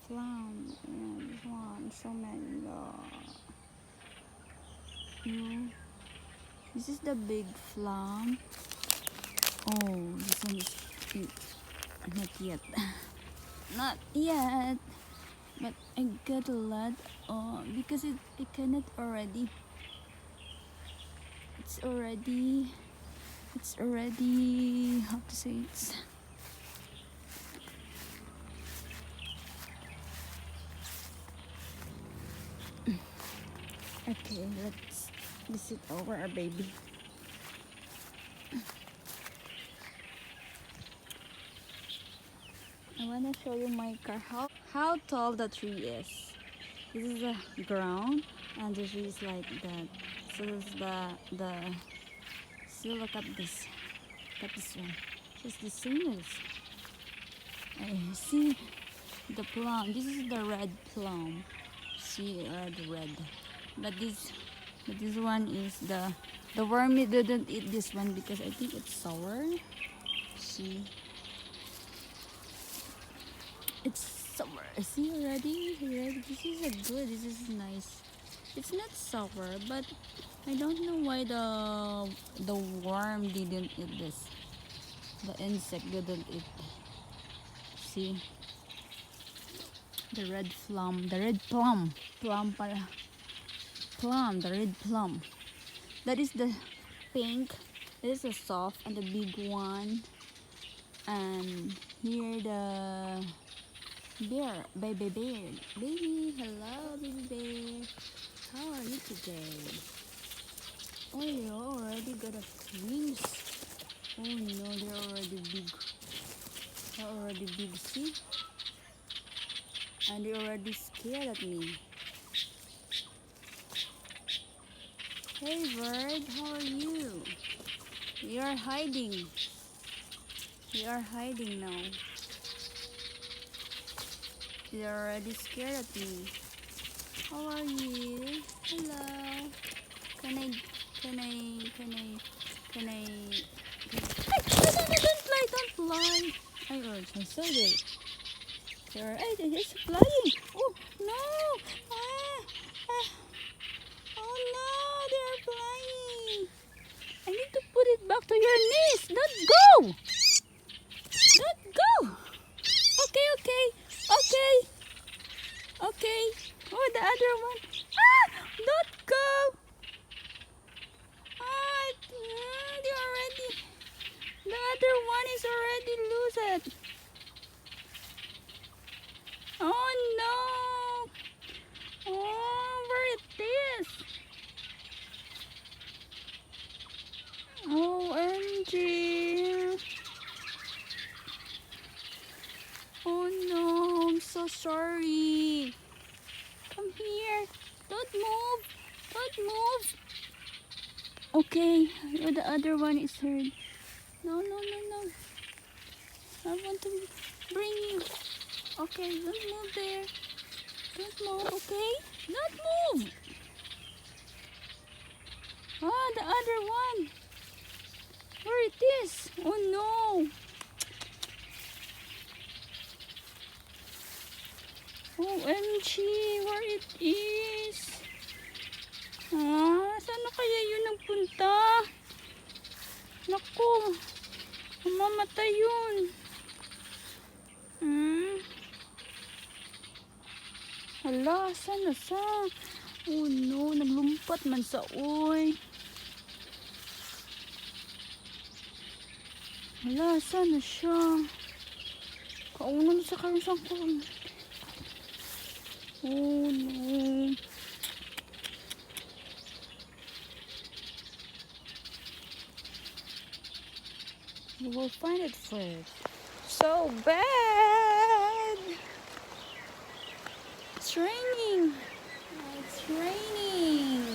flam. Yeah, this one. So many. No. This is the big flam. Oh, this one is not yet. Not yet. But I got a lot. Oh, because I cannot already. It's already. It's already. How to say it? Okay, let's visit our baby. I wanna show you my car. How tall the tree is. This is the ground, and the tree is like that. So this is the. See, look at this. Look at this one. It's the same as. I see the plum. This is the red plum. See, red. But this one is the wormy didn't eat this one because I think it's sour. See, it's sour. See already? This is a good. This is nice. It's not sour, but I don't know why the worm didn't eat this. The insect didn't eat. See, the red plum, plum pala, the red plum. That is the pink. This is the soft and the big one. And here the bear, baby. Hello, baby bear. How are you today? Oh, you already got a wings. Oh no, they're already big. They're already big, see? And they're already scared at me. Hey bird, how are you? You are hiding. You are hiding now. You're already scared at me. How are you? Hello. Can I, can I, can I, can I, Hey, don't fly. I saw it. It's flying. Oh, no. Ah, ah. Oh, no, they're flying. I need to put it back to your knees. Don't go. Don't go. Okay. Okay. Oh, the other one. Don't go. They already. The other one is already loose. Oh no. Oh, where it is? OMG. Oh no, I'm so sorry. Come here. Don't move. Don't move. Okay, the other one is hurt. No. I want to bring you. Okay, don't move there. Don't move, okay? Don't move. Ah, the other one. Where it is? Oh no. OMG, where it is? Saan na kaya yun nagpunta? Naku, mamamatay yun. Hala, saan na sa? Oh no, naglumpat man sa oy. Hala, saan na siya? Kaunan sa karusang ko. Oh no. We will find it first. So bad. It's raining. It's raining.